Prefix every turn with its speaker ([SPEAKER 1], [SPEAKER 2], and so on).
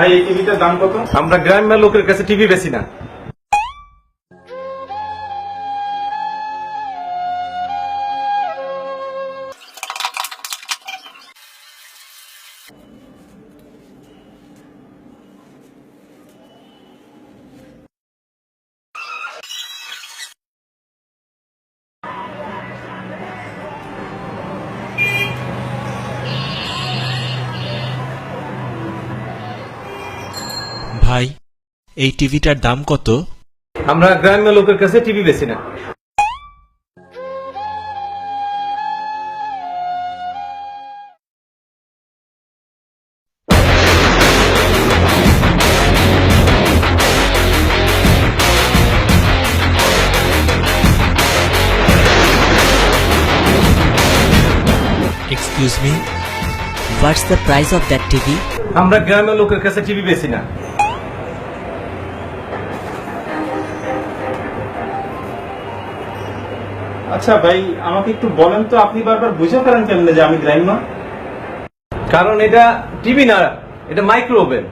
[SPEAKER 1] ভাই এই টিভিটার দাম কত?
[SPEAKER 2] আমরা গ্রামের লোকের কাছে টিভি বেশি না।
[SPEAKER 3] ভাই এই টিভিটার দাম কত?
[SPEAKER 2] আমরা গ্রামের লোকের কাছে টিভি বেশি না।
[SPEAKER 3] Excuse me, what's the price of that TV?
[SPEAKER 2] আমরা গ্রামের লোকের কাছে টিভি বেশি না।
[SPEAKER 1] আচ্ছা ভাই আমাকে একটু বলেন তো, আপনি বারবার বুঝে ফেলেন কেমনে যে আমি গ্রাম্য?
[SPEAKER 2] কারণ এটা টিভি না, এটা মাইক্রো ওভেন।